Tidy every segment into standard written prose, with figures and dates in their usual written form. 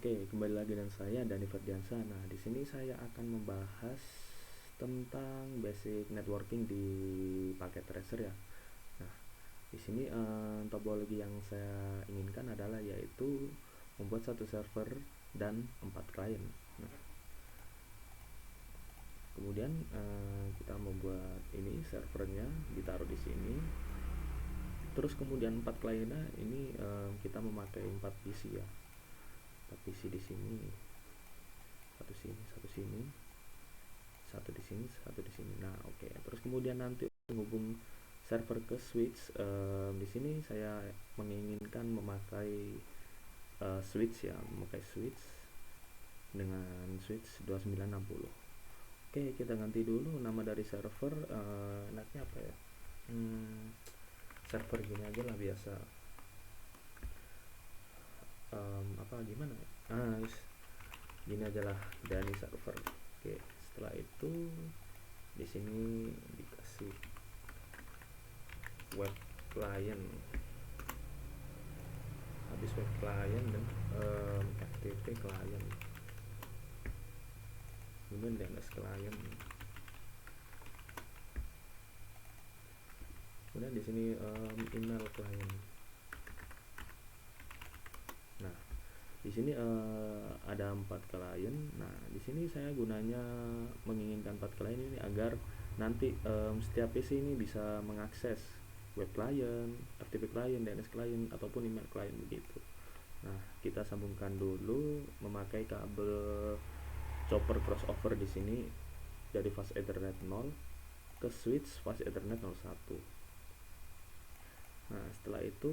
Oke, kembali lagi dengan saya Dani Ferdiansa. Nah, di sini saya akan membahas tentang basic networking di paket tracer ya. Nah, di sini topologi yang saya inginkan adalah yaitu membuat satu server dan 4 klien. Nah, kemudian kita membuat ini servernya ditaruh di sini. Terus kemudian 4 kliennya ini kita memakai 4 PC ya. 4 PC di sini. Satu sini, satu sini, satu di sini, satu di sini. Nah, oke. Terus kemudian nanti menghubung server ke switch. Di sini saya menginginkan memakai switch ya, memakai switch dengan switch 2960. Oke, kita ganti dulu nama dari server. Enaknya apa ya? Server gini aja lah biasa. Apa gimana? Gini aja lah, Dani server. Oke, setelah itu di sini dikasih web client. Habis web client dan FTP client. Kemudian DNS client. Kemudian di sini email client. Nah, di sini ada 4 klien. Nah, di sini saya gunanya menginginkan 4 klien ini agar nanti setiap PC ini bisa mengakses web client, FTP client, DNS client ataupun email client begitu. Nah, kita sambungkan dulu memakai kabel chopper crossover di sini dari fast Ethernet 0 ke switch fast Ethernet 01. Nah, setelah itu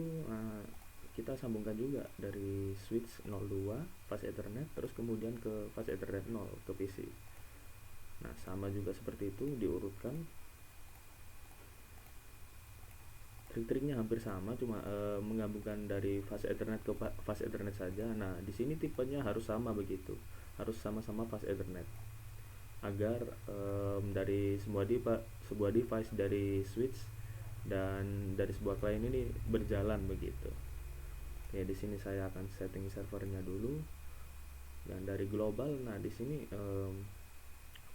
kita sambungkan juga dari switch 02 fast Ethernet terus kemudian ke fast Ethernet 0 ke PC. Nah, sama juga seperti itu diurutkan. Trik-triknya hampir sama, cuma menggabungkan dari fast Ethernet ke fast Ethernet saja. Nah, di sini tipenya harus sama begitu, harus sama-sama fast Ethernet agar dari sebuah device dari switch dan dari sebuah klien ini berjalan begitu. Ya, di sini saya akan setting servernya dulu. Dan dari global, nah di sini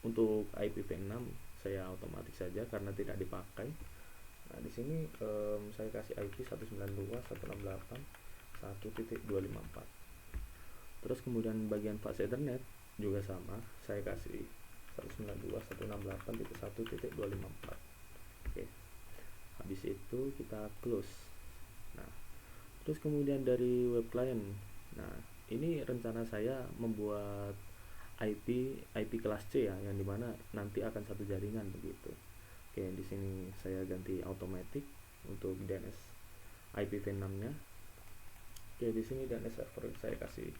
untuk IPv6 saya otomatis saja karena tidak dipakai. Nah, di sini saya kasih IP 192.168.1.254. Terus kemudian bagian fast Ethernet juga sama, saya kasih 192.168.1.254. Oke. Habis itu kita close. Nah, terus kemudian dari web client. Nah, ini rencana saya membuat IP kelas C ya, yang dimana nanti akan satu jaringan begitu. Oke, di sini saya ganti automatic untuk DNS IPv6-nya. Oke, di sini DNS server saya kasih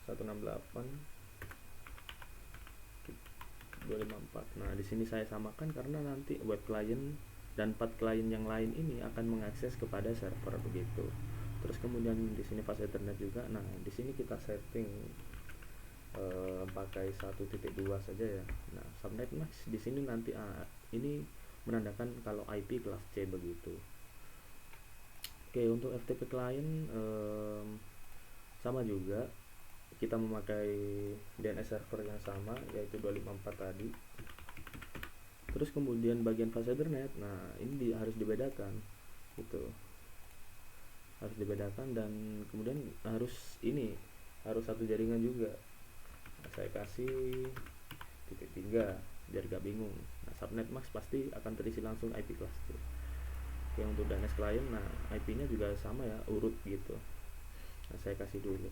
168.254. Nah, di sini saya samakan karena nanti web client dan 4 klien yang lain ini akan mengakses kepada server begitu. Terus kemudian di sini fast Ethernet juga. Nah, di sini kita setting pakai 1.2 saja ya. Nah, subnet max di sini nanti ini menandakan kalau IP kelas C begitu. Oke, untuk FTP client sama juga, kita memakai DNS server yang sama yaitu 254 tadi. Terus kemudian bagian fast Ethernet, nah ini harus dibedakan gitu, harus dibedakan dan kemudian harus satu jaringan juga. Nah, saya kasih titik 3 biar gak bingung. Nah, subnet max pasti akan terisi langsung IP kelas C. Oke, untuk DNS client, nah IP nya juga sama ya, urut gitu. Nah, saya kasih dulu.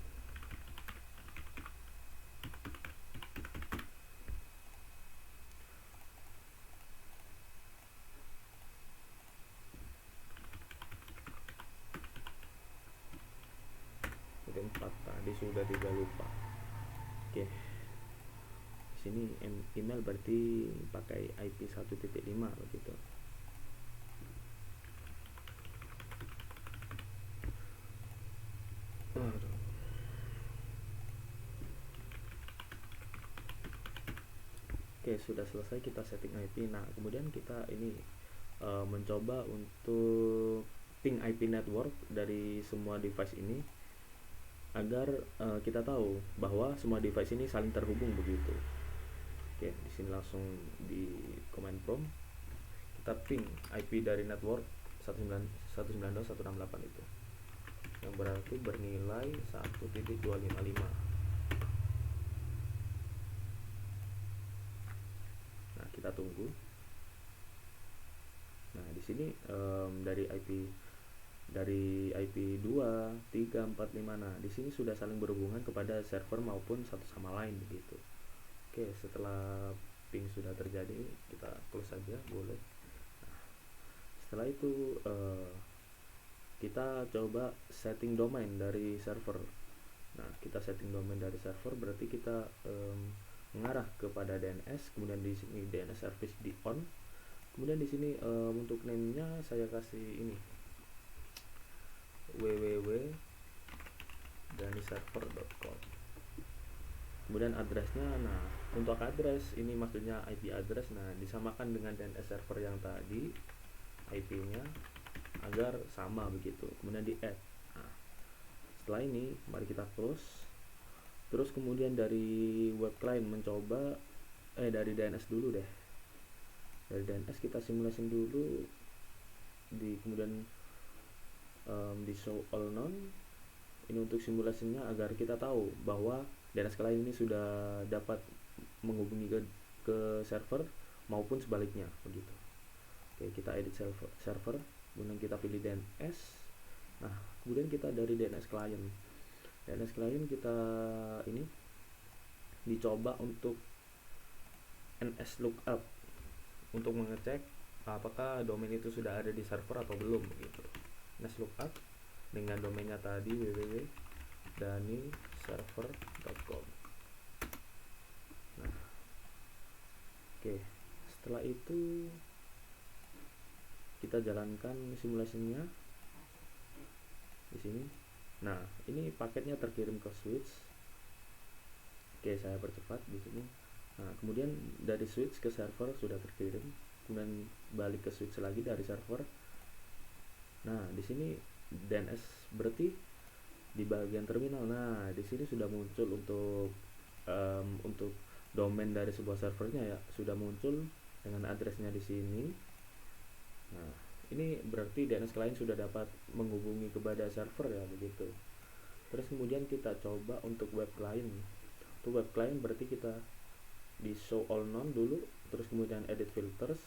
Jadi 4 tadi sudah, tidak lupa. Oke, di sini email berarti pakai IP 1.5 begitu. Oke, sudah selesai kita setting IP. Nah, kemudian kita ini mencoba untuk ping IP network dari semua device ini. agar kita tahu bahwa semua device ini saling terhubung begitu. Oke, di sini langsung di command prompt kita ping IP dari network 192.168 itu, yang berarti bernilai 1.255. Nah, kita tunggu. Nah, di sini dari IP 2, 3, 4, 5. Nah, di sini sudah saling berhubungan kepada server maupun satu sama lain begitu. Oke, setelah ping sudah terjadi, kita close saja, boleh. Nah, setelah itu kita coba setting domain dari server. Nah, kita setting domain dari server berarti kita mengarah kepada DNS, kemudian di sini DNS service di on. Kemudian di sini untuk name-nya saya kasih ini www.daniserver.com. Kemudian addressnya, nah untuk address ini maksudnya IP address, nah disamakan dengan DNS server yang tadi IP-nya agar sama begitu. Kemudian di add. Nah, setelah ini mari kita close. Terus kemudian dari web client mencoba dari DNS dulu deh. Dari DNS kita simulasi dulu di kemudian di show all none. Ini untuk simulasinya agar kita tahu bahwa DNS client ini sudah dapat menghubungi ke server maupun sebaliknya begitu. Oke, kita edit server, kemudian kita pilih DNS. Nah, kemudian kita dari DNS client kita ini dicoba untuk NS lookup untuk mengecek apakah domain itu sudah ada di server atau belum begitu. NS lookup dengan domainnya tadi www.daniserver.com. Nah, oke, setelah itu kita jalankan simulasinya di sini. Nah, ini paketnya terkirim ke switch. Oke, saya percepat di sini. Nah, kemudian dari switch ke server sudah terkirim, kemudian balik ke switch lagi dari server. Nah, di sini DNS berarti di bagian terminal. Nah, di sini sudah muncul untuk domain dari sebuah servernya ya, sudah muncul dengan addressnya di sini. Nah, ini berarti DNS client sudah dapat menghubungi kepada server ya begitu. Terus kemudian kita coba untuk web client. Untuk web client berarti kita di show all none dulu, terus kemudian edit filters.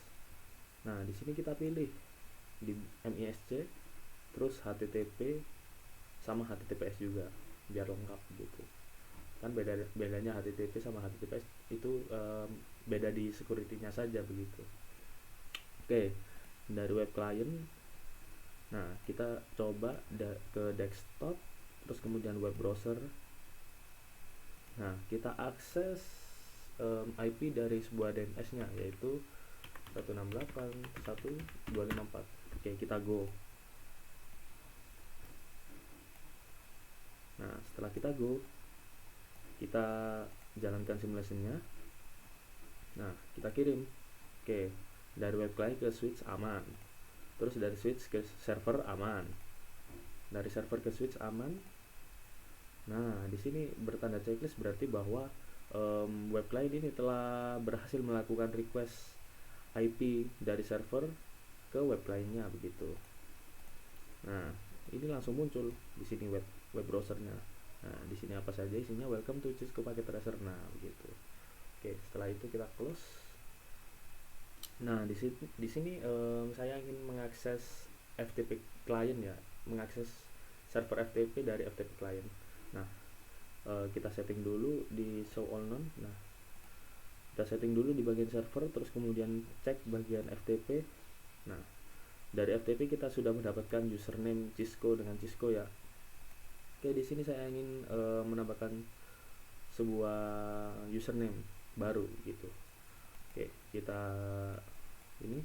Nah, di sini kita pilih di MISC, terus HTTP sama HTTPS juga biar lengkap gitu. Kan bedanya HTTP sama HTTPS itu beda di security-nya saja begitu. Oke, dari web client. Nah, kita coba ke desktop, terus kemudian web browser. Nah, kita akses IP dari sebuah DNS-nya yaitu 168.1.254. Oke, kita go. Nah, setelah kita go, kita jalankan simulasinya. Nah, kita kirim. Oke, dari web client ke switch aman. Terus dari switch ke server aman. Dari server ke switch aman. Nah, di sini bertanda checklist berarti bahwa web client ini telah berhasil melakukan request IP dari server ke web clientnya begitu. Nah, ini langsung muncul di sini web browsernya. Nah, di sini apa saja isinya, welcome to Cisco Packet Tracer. Nah, begitu. Oke, setelah itu kita close. Nah, di sini saya ingin mengakses FTP client ya, mengakses server FTP dari FTP client. Nah, kita setting dulu di show all none. Nah, kita setting dulu di bagian server, terus kemudian cek bagian FTP. Nah, dari FTP kita sudah mendapatkan username Cisco dengan Cisco ya. Oke, di sini saya ingin menambahkan sebuah username baru gitu. Oke, kita ini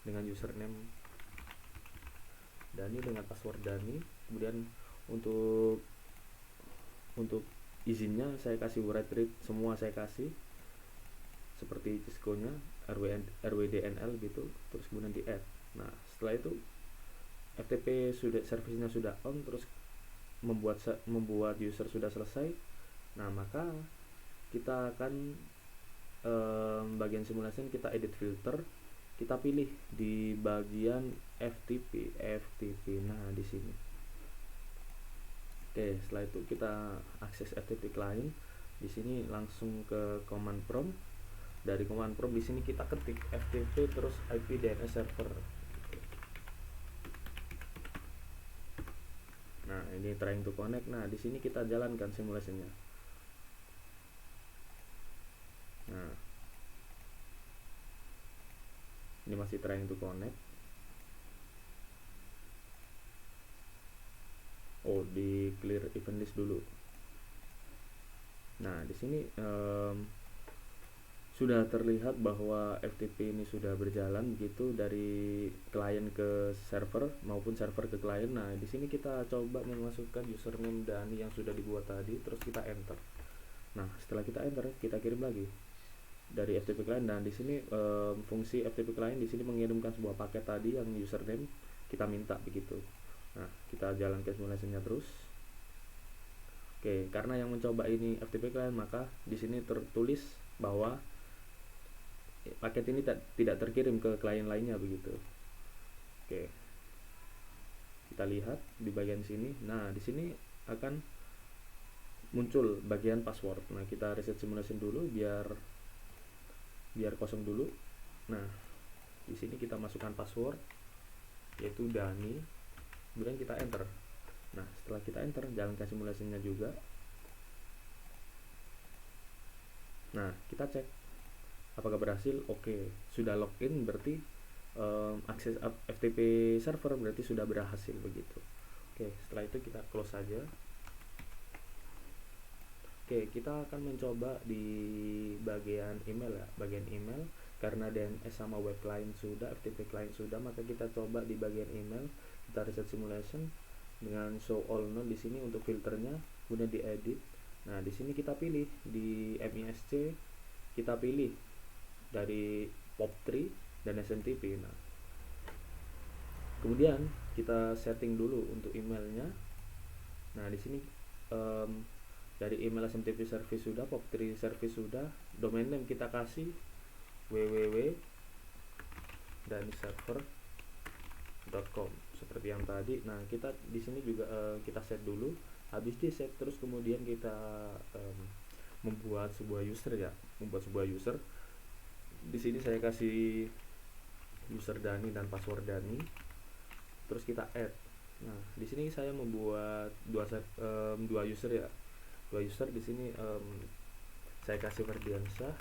dengan username Dani dengan password Dani. Kemudian untuk izinnya saya kasih write read, semua saya kasih seperti Cisco nya RWDNL gitu, terus kemudian di add. Nah, setelah itu FTP sudah servicenya sudah on, terus membuat user sudah selesai, nah maka kita akan bagian simulation, kita edit filter, kita pilih di bagian FTP. Nah di sini. Oke, setelah itu kita akses FTP client. Di sini langsung ke command prompt. Dari command prompt di sini kita ketik FTP terus IP DNS server. Nah, ini trying to connect. Nah, di sini kita jalankan simulasinya. Nah, ini masih trying to connect. Oh, di clear event list dulu. Nah, di sini sudah terlihat bahwa FTP ini sudah berjalan begitu dari klien ke server maupun server ke klien. Nah, di sini kita coba memasukkan username Dani yang sudah dibuat tadi, terus kita enter. Nah, setelah kita enter, kita kirim lagi dari FTP client. Dan di sini fungsi FTP client di sini mengirimkan sebuah paket tadi yang username kita minta begitu. Nah, kita jalankan simulasinya terus. Oke, karena yang mencoba ini FTP client, maka di sini tertulis bahwa paket ini tidak terkirim ke klien lainnya begitu. Oke, kita lihat di bagian sini. Nah, di sini akan muncul bagian password. Nah, kita reset simulation dulu biar kosong dulu. Nah, di sini kita masukkan password yaitu Dani, kemudian kita enter. Nah, setelah kita enter, jalankan simulasinya juga. Nah, kita cek apakah berhasil. Oke, sudah login, berarti akses FTP server berarti sudah berhasil begitu. Oke, setelah itu kita close saja. Oke, kita akan mencoba di bagian email ya, bagian email. Karena DNS sama web client sudah, FTP client sudah, maka kita coba di bagian email. Kita reset simulation dengan show all node di sini untuk filternya, kemudian diedit. Nah, di sini kita pilih di MISC, kita pilih dari POP3 dan SMTP. Nah, kemudian kita setting dulu untuk emailnya. Nah, di sini dari email SMTP service sudah, POP3 service sudah, domain name kita kasih www.daniserver.com seperti yang tadi. Nah, kita di sini juga kita set dulu. Habis di set terus kemudian kita membuat sebuah user ya, Di sini saya kasih user Dani dan password Dani. Terus kita add. Nah, di sini saya membuat dua user ya. Dua user di sini saya kasih Ferdiansyah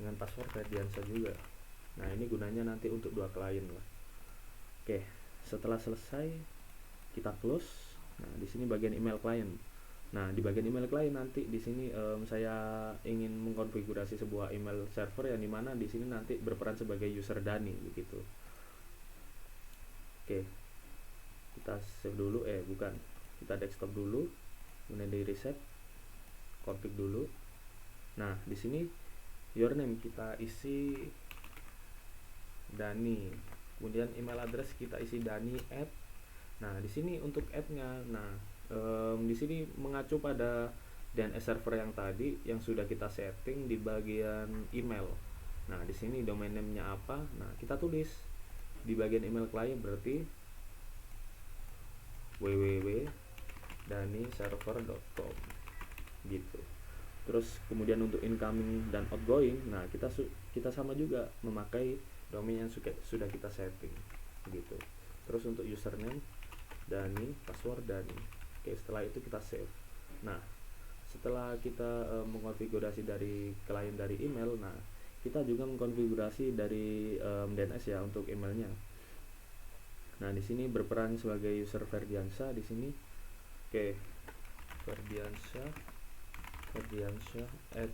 dengan password Ferdiansyah juga. Nah, ini gunanya nanti untuk dua klien lah. Oke, setelah selesai kita close. Nah, di sini bagian email client. Nah, di bagian email client nanti di sini saya ingin mengkonfigurasi sebuah email server yang dimana di sini nanti berperan sebagai user Dani begitu. Oke, kita save dulu, kita desktop dulu, kemudian di reset, config dulu. Nah, di sini username kita isi Dani, kemudian email address kita isi Dani@. Nah, di sini untuk add-nya, di sini mengacu pada DNS server yang tadi yang sudah kita setting di bagian email. Nah, di sini domain name-nya apa? Nah, kita tulis di bagian email client berarti www.daniserver.com gitu. Terus kemudian untuk incoming dan outgoing, nah kita sama juga memakai domain yang sudah kita setting gitu. Terus untuk username Dani, password Dani. Oke, setelah itu kita save. Nah, setelah kita mengkonfigurasi dari klien dari email, nah kita juga mengkonfigurasi dari DNS ya untuk emailnya. Nah, di sini berperan sebagai user Ferdiansyah di sini. Oke, Ferdiansyah at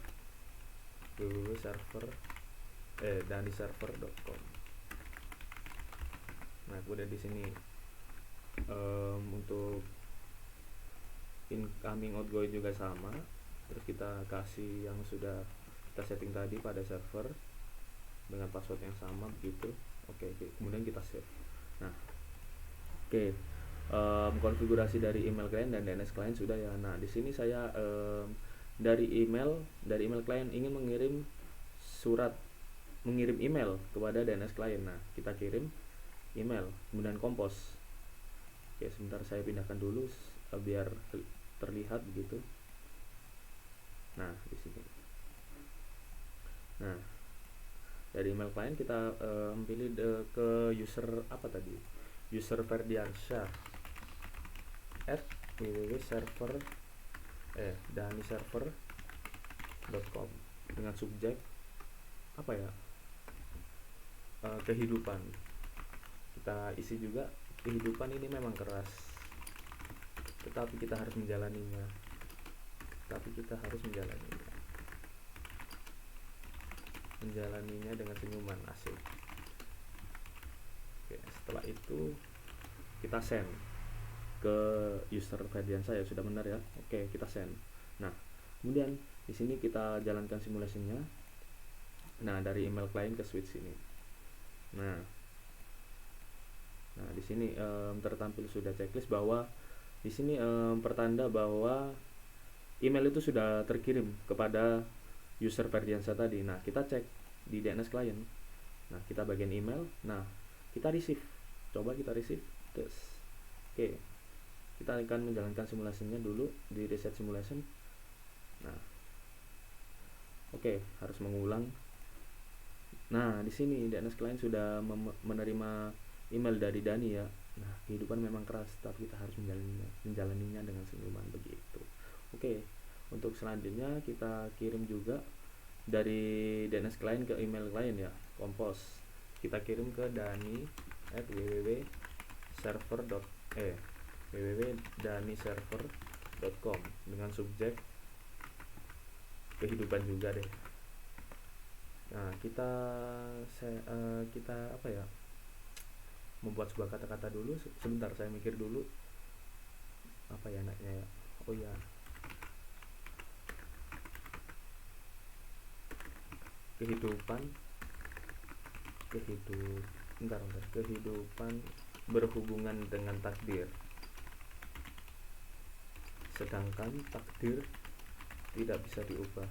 daniserver.com. Nah, kemudian di sini untuk incoming outgoing juga sama. Terus kita kasih yang sudah kita setting tadi pada server dengan password yang sama begitu. Oke, kemudian kita save. Nah, oke, konfigurasi dari email client dan DNS client sudah ya. Nah, di sini saya dari email client ingin mengirim email kepada DNS client. Nah, kita kirim email, kemudian compose. Oke, sebentar saya pindahkan dulu biar terlihat begitu. Nah, di sini. Nah, dari email client kita pilih ke user apa tadi? User Ferdiansyah at www.server daniserver.com dengan subjek apa ya? Kehidupan. Kita isi juga kehidupan ini memang keras, tetapi kita harus menjalaninya. Menjalaninya dengan senyuman, asik. Oke, setelah itu kita send ke user Ferdiansyah ya, sudah benar ya. Oke, kita send. Nah, kemudian di sini kita jalankan simulasinya. Nah, dari email client ke switch ini. Nah, di sini tertampil sudah checklist bahwa di sini pertanda bahwa email itu sudah terkirim kepada user Ferdiansyah tadi. Nah, kita cek di DNS client. Nah, kita bagian email. Nah, kita receive. Coba kita receive. Terus, oke. Kita akan menjalankan simulasinya dulu di reset simulation. Nah, oke, harus mengulang. Nah, di sini DNS client sudah menerima email dari Dani ya. Nah, kehidupan memang keras, tapi kita harus menjalaninya dengan senyuman begitu. Oke, untuk selanjutnya kita kirim juga dari DNS client ke email client ya, compose. Kita kirim ke www.daniserver.com dengan subjek kehidupan juga deh. Nah, kita apa ya, membuat sebuah kata-kata dulu. Sebentar, saya mikir dulu apa ya enaknya ya. Oh ya, kehidupan berhubungan dengan takdir, sedangkan takdir tidak bisa diubah,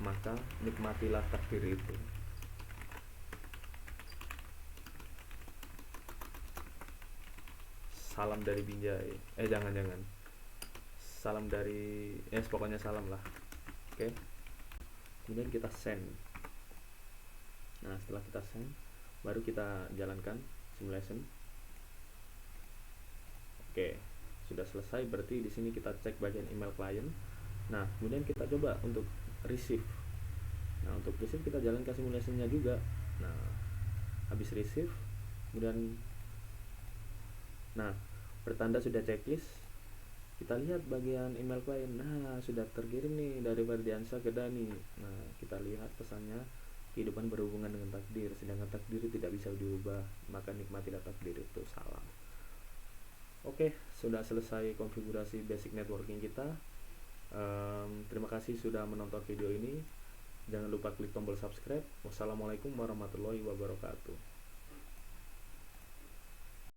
maka nikmatilah takdir itu. Salam dari Binjai. Jangan salam dari pokoknya salam lah. Oke. Kemudian kita send. Nah, setelah kita send, baru kita jalankan simulation. Oke, sudah selesai. Berarti di sini kita cek bagian email client. Nah, kemudian kita coba untuk receive. Nah, untuk receive kita jalankan simulasinya juga. Nah, habis receive, kemudian bertanda sudah checklist. Kita lihat bagian email client. Nah, sudah terkirim nih dari Ferdiansyah ke Dani. Nah, kita lihat pesannya, kehidupan berhubungan dengan takdir, sedangkan takdir tidak bisa diubah, maka nikmatilah takdir itu. Salam. Oke, sudah selesai konfigurasi basic networking kita. Terima kasih sudah menonton video ini. Jangan lupa klik tombol subscribe. Wassalamualaikum warahmatullahi wabarakatuh.